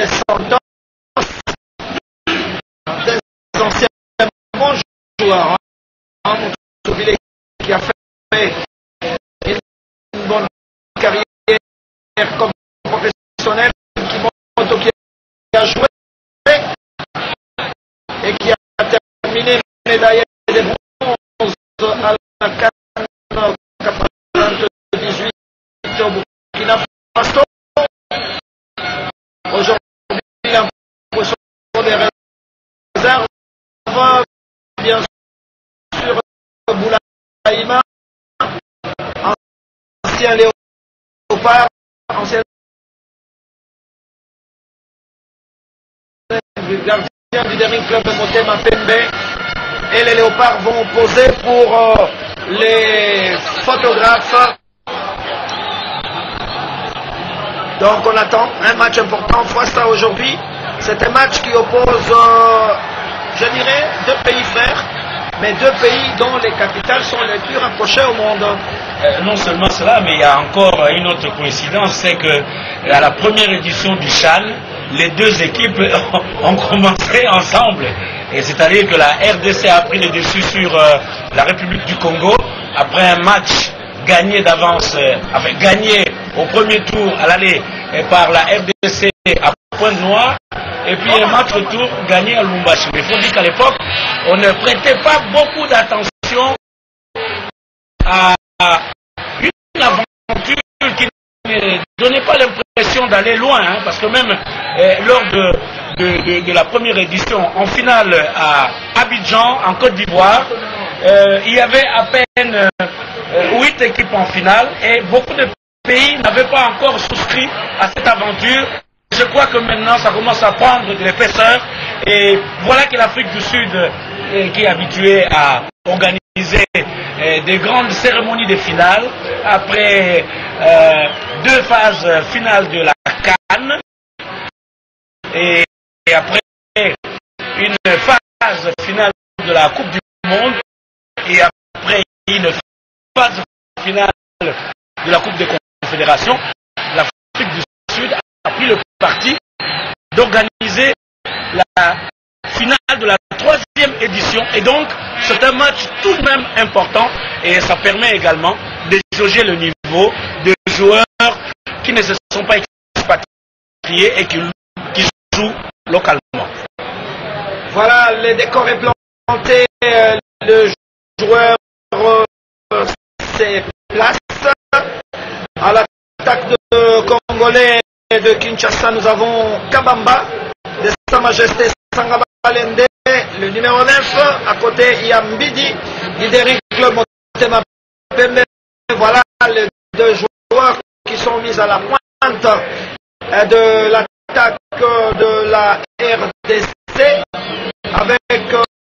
Santos, des anciens bons joueurs, hein, qui a fait une bonne carrière comme professionnel, qui a joué et qui a terminé médaillé de bronze à la CAN 98 au Burkina Faso. Aujourd'hui, l'impression des réserves, bien sûr, Boulaïma, ancien Léopard, ancien gardien du dernier club de Motema Pembe, et les Léopards vont poser pour les photographes. Donc on attend un match important face à aujourd'hui. C'est un match qui oppose, je dirais, deux pays frères, mais deux pays dont les capitales sont les plus rapprochées au monde. Non seulement cela, mais il y a encore une autre coïncidence, c'est que à la première édition du CHAN, les deux équipes ont commencé ensemble. Et c'est-à-dire que la RDC a pris le dessus sur la République du Congo après un match gagné d'avance, gagné au premier tour à l'aller par la RDC à Pointe-Noire, et puis un match retour gagné à Lubumbashi. Mais il faut dire qu'à l'époque, on ne prêtait pas beaucoup d'attention à une aventure qui ne donnait pas l'impression d'aller loin, hein, parce que même lors de la première édition en finale à Abidjan, en Côte d'Ivoire, il y avait à peine 8 équipes en finale et beaucoup de pays n'avaient pas encore souscrit à cette aventure. Je crois que maintenant ça commence à prendre de l'épaisseur et voilà que l'Afrique du Sud, qui est habituée à organiser des grandes cérémonies de finale, après 2 phases finales de la CAN et après une phase finale de la Coupe du Monde et après une phase finale de la Coupe des Confédérations, l'Afrique du Sud a pris le parti d'organiser la finale de la 3e édition. Et donc, c'est un match tout de même important et ça permet également de jauger le niveau de joueurs qui ne se sont pas expatriés et qui jouent localement. Voilà, les décors est planté, le joueur se place. À l'attaque de Congolais de Kinshasa, nous avons Kabamba, de Sa Majesté Sangaba Balende, le numéro 9. À côté, il y a Mbidi, leader club Motema Pembe. Voilà les deux joueurs qui sont mis à la pointe de l'attaque de la RDC, avec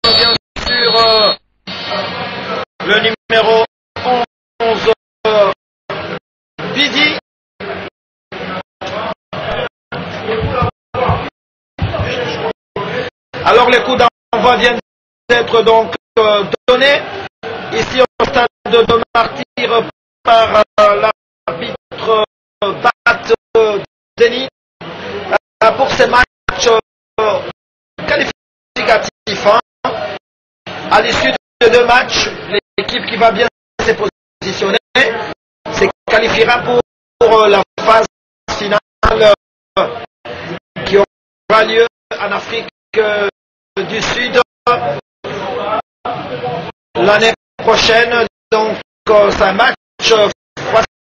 bien sûr le numéro 11. Bidi. Alors les coups d'envoi viennent d'être donc donnés ici au stade de Martyr par l'arbitre Bat Denis pour ces matchs qualificatifs. Hein. À l'issue de 2 matchs, l'équipe qui va bien se positionner se qualifiera pour la phase finale qui aura lieu en Afrique du Sud l'année prochaine. Donc c'est un match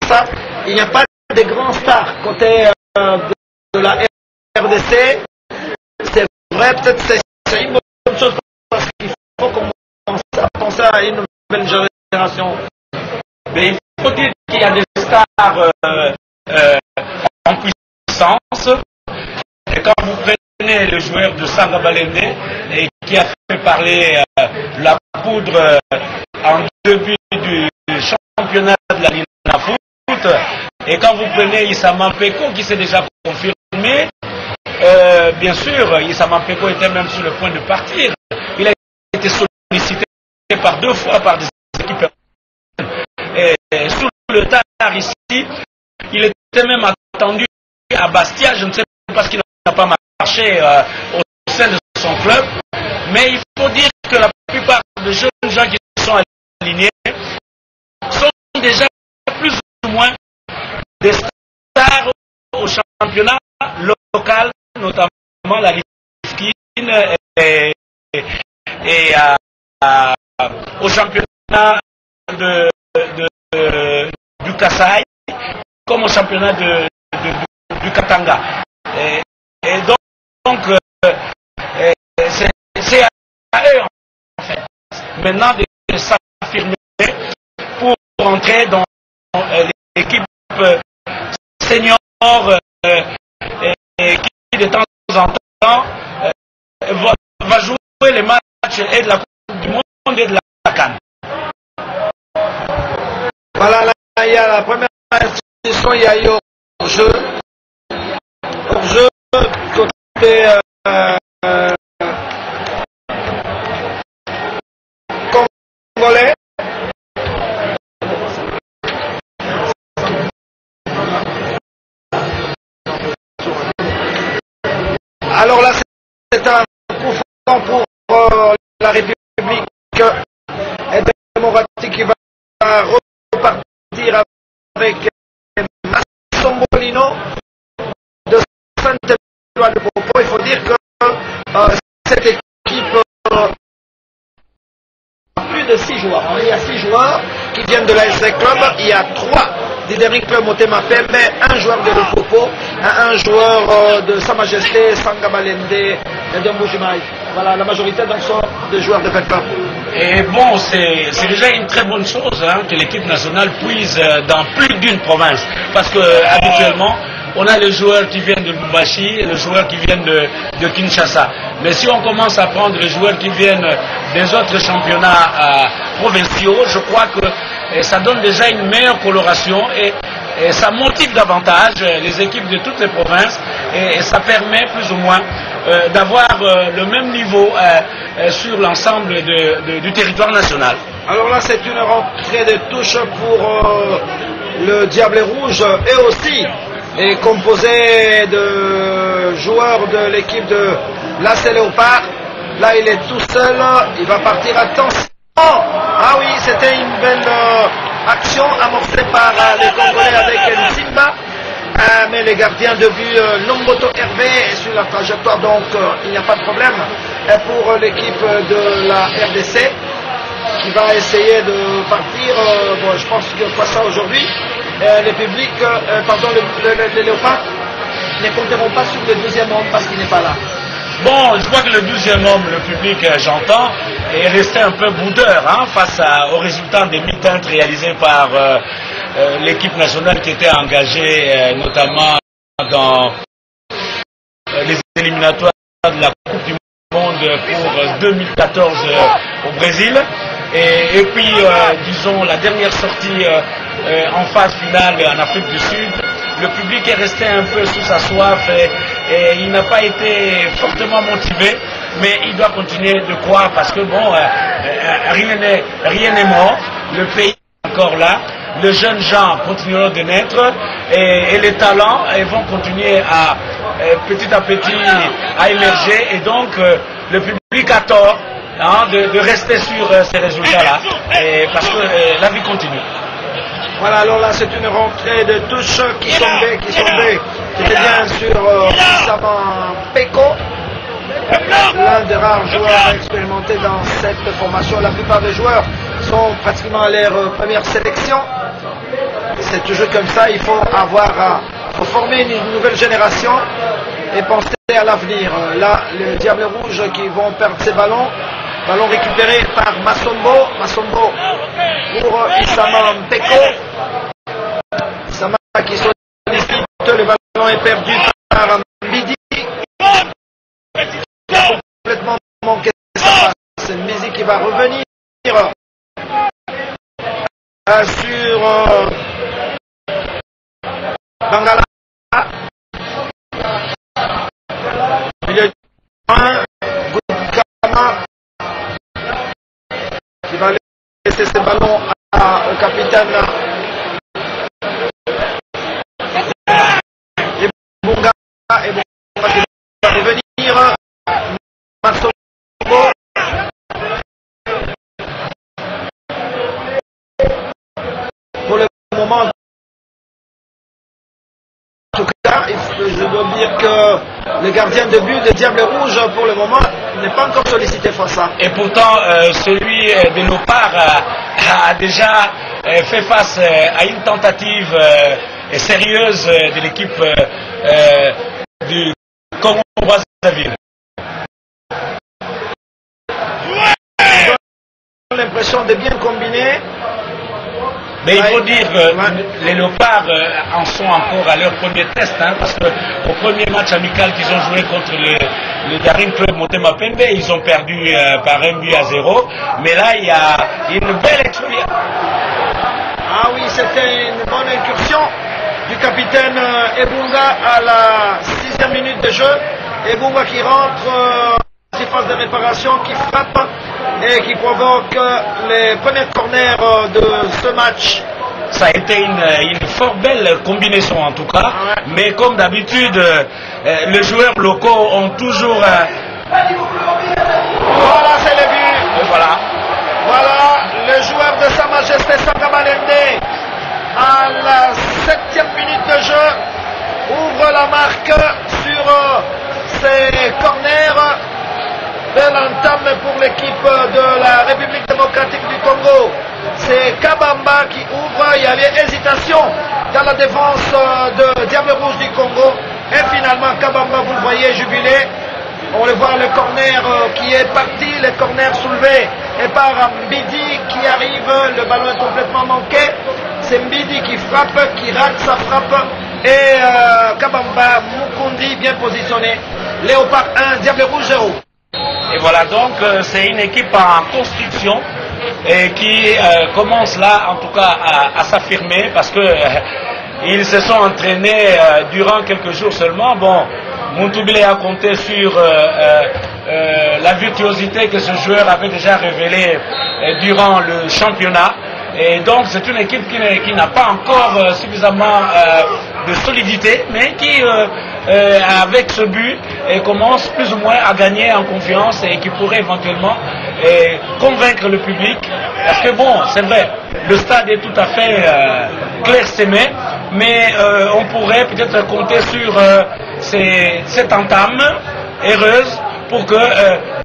ça. Il n'y a pas de grands stars côté de la RDC. C'est vrai, peut-être c'est une bonne chose parce qu'il faut commencer à penser à une nouvelle génération. Mais il faut dire qu'il y a des stars en puissance. Et quand vous prenez le joueur de Sangabalende et qui a fait parler la poudre en début du championnat de la Lina Foot, et quand vous prenez Issa Mampeko qui s'est déjà confirmé, bien sûr, Issa Mampeko était même sur le point de partir. Il a été sollicité par 2 fois par des équipes. Et sous le tard ici, il était même attendu à Bastia, je ne sais pas ce qu'il n'a pas marché au sein de son club. Mais il faut dire que la plupart des jeunes gens qui sont alignés sont déjà plus ou moins des stars au championnat local, notamment la Lifkin et au championnat du Kasaï, comme au championnat du Katanga. Et donc c'est à eux, en fait, maintenant de s'affirmer pour entrer dans l'équipe senior qui de temps en temps va jouer les matchs et de la Coupe du Monde et de la CAN. Voilà, là, il y a la première institution, il y a eu hors-jeu. Hors-jeu, côté congolais. Alors là, c'est un coup franc pour la République démocratique qui va repartir avec Massombolino de Saint-Éloi de Popo. Il faut dire que cette équipe a plus de 6 joueurs. Il y a 6 joueurs qui viennent de la SC Club. Il y a 3 d'Idéric Motema Pembe, un joueur de Popo, un joueur de Sa Majesté, Sangabalende et de Mbujimaï. Voilà, la majorité donc sont des joueurs de Pembe. Et bon, c'est déjà une très bonne chose que l'équipe nationale puise dans plus d'une province. Parce que habituellement, on a les joueurs qui viennent de Lubumbashi et les joueurs qui viennent de Kinshasa. Mais si on commence à prendre les joueurs qui viennent des autres championnats provinciaux, je crois que ça donne déjà une meilleure coloration et ça motive davantage les équipes de toutes les provinces et ça permet plus ou moins d'avoir le même niveau sur l'ensemble du territoire national. Alors là, c'est une rentrée de touche pour le Diable Rouge et aussi est composé de joueurs de l'équipe de l'AS Léopard. Là, il est tout seul, il va partir. Attention! Ah oui, c'était une belle action amorcée par les Congolais avec Nsimba. Mais les gardiens de but, Lomboto Hervé est sur la trajectoire, donc il n'y a pas de problème. Et pour l'équipe de la RDC, qui va essayer de partir, bon, je pense que quoi ça aujourd'hui, les publics, les Léopards ne compteront pas sur le deuxième homme parce qu'il n'est pas là. Bon, je crois que le deuxième homme, le public, j'entends, est resté un peu boudeur face aux résultats des mi-teintes réalisés par l'équipe nationale qui était engagée notamment dans les éliminatoires de la Coupe du Monde pour 2014 au Brésil. Et puis, disons, la dernière sortie en phase finale en Afrique du Sud, le public est resté un peu sous sa soif et il n'a pas été fortement motivé, mais il doit continuer de croire parce que bon, rien n'est mort, le pays est encore là, les jeunes gens continueront de naître et les talents vont continuer à petit à émerger et donc le public a tort de rester sur ces résultats-là parce que la vie continue. Voilà, alors là c'est une rentrée de touche qui tombait. C'était bien sûr Issama Peko, l'un des rares joueurs expérimentés dans cette formation. La plupart des joueurs sont pratiquement à leur première sélection. C'est toujours comme ça, il faut former une nouvelle génération et penser à l'avenir. Là, les Diables Rouges qui vont perdre ces ballons. Ballon récupéré par Massombo pour Issama Peko. Issama qui sollicite, le ballon est perdu par Mbidi. Qui a complètement manqué sa passe. C'est Mbidi qui va revenir sur Bangala. Il y a qui va laisser ce ballon au capitaine Ebunga qui Voilà, je dois dire que le gardien de but des Diables Rouges, pour le moment, n'est pas encore sollicité face à. Et pourtant, celui de Lopar a déjà fait face à une tentative sérieuse de l'équipe du Congo-Brazzaville. J'ai l'impression de bien combiner. Mais il faut dire que les Léopards en sont encore à leur premier test, hein, parce qu'au premier match amical qu'ils ont joué contre le Daring Club Motema Pembe, ils ont perdu par 1-0. Mais là, il y a une belle expérience. Ah oui, c'était une bonne incursion du capitaine Ebunga à la 6e minute de jeu. Ebunga qui rentre en phase de réparation, qui frappe et qui provoque les premiers corners de ce match. Ça a été une fort belle combinaison en tout cas, mais comme d'habitude, les joueurs locaux ont toujours... Voilà, c'est le but. Et voilà. Voilà, le joueur de Sa Majesté Sangabalende, à la 7e minute de jeu, ouvre la marque sur ces corners. Belle entame pour l'équipe de la République démocratique du Congo. C'est Kabamba qui ouvre. Il y avait hésitation dans la défense de Diable Rouge du Congo. Et finalement, Kabamba, vous le voyez, jubilé. On le voit, le corner qui est parti, le corner soulevé. Et par Mbidi qui arrive, le ballon est complètement manqué. C'est Mbidi qui frappe, qui rate sa frappe. Et Kabamba, Mukundi bien positionné. Léopard 1, Diable Rouge 0. Et voilà, donc c'est une équipe en construction et qui commence là en tout cas à s'affirmer parce que ils se sont entraînés durant quelques jours seulement. Bon, Montoubilé a compté sur la virtuosité que ce joueur avait déjà révélée durant le championnat. Et donc c'est une équipe qui n'a pas encore suffisamment de solidité, mais qui avec ce but commence plus ou moins à gagner en confiance et qui pourrait éventuellement convaincre le public. Parce que bon, c'est vrai, le stade est tout à fait clairsemé, mais on pourrait peut-être compter sur cette entame heureuse pour que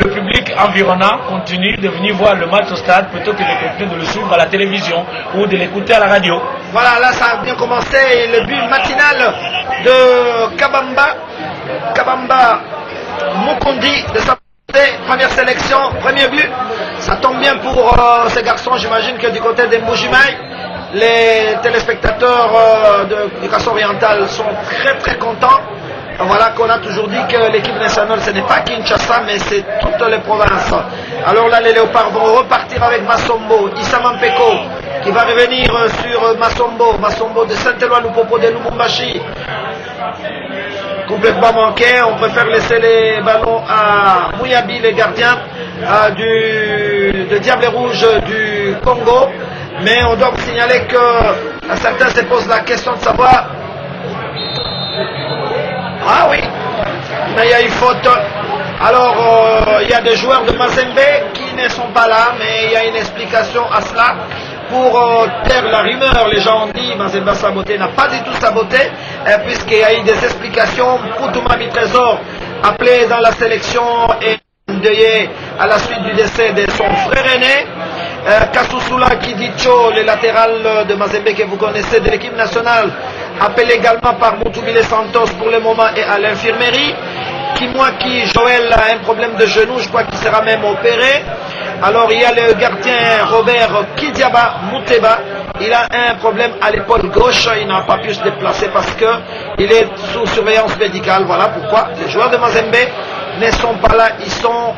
le public environnant continue de venir voir le match au stade plutôt que de continuer de le suivre à la télévision ou de l'écouter à la radio. Voilà, là ça a bien commencé, le but matinal de Kabamba Mukundi de sa première sélection, premier but. Ça tombe bien pour ces garçons, j'imagine que du côté des Mbujimaï, les téléspectateurs du Kasso Oriental sont très très contents. Voilà qu'on a toujours dit que l'équipe nationale ce n'est pas Kinshasa mais c'est toutes les provinces. Alors là les Léopards vont repartir avec Massombo, Issa Mampeko qui va revenir sur Massombo de Saint-Éloi Lupopo de Lubumbashi. Complètement manqué, on préfère laisser les ballons à Mouyabi, les gardiens de Diable Rouge du Congo. Mais on doit vous signaler que certains se posent la question de savoir. Ah oui, mais il y a une faute. Alors, il y a des joueurs de Mazembe qui ne sont pas là, mais il y a une explication à cela. Pour taire la rumeur, les gens ont dit Mazembe a saboté, n'a pas du tout saboté, puisqu'il y a eu des explications. Poutouma Trésor, appelé dans la sélection et endeuillé à la suite du décès de son frère aîné. Kasusula Kidicho, le latéral de Mazembe que vous connaissez de l'équipe nationale, appelé également par Moutoubilé Santos pour le moment et à l'infirmerie. Kimwaki Joël a un problème de genou, je crois qu'il sera même opéré. Alors il y a le gardien Robert Kidiaba Mouteba, il a un problème à l'épaule gauche, il n'a pas pu se déplacer parce qu'il est sous surveillance médicale. Voilà pourquoi les joueurs de Mazembe ne sont pas là, ils sont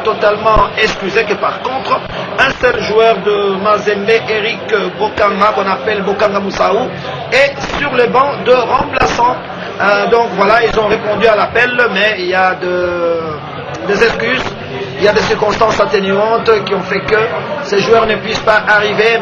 totalement excusés. Que par contre, un seul joueur de Mazembe, Eric Bokanga, qu'on appelle Bokanga Moussaou, est sur le banc de remplaçants. Donc voilà, ils ont répondu à l'appel, mais il y a des excuses, il y a des circonstances atténuantes qui ont fait que ces joueurs ne puissent pas arriver.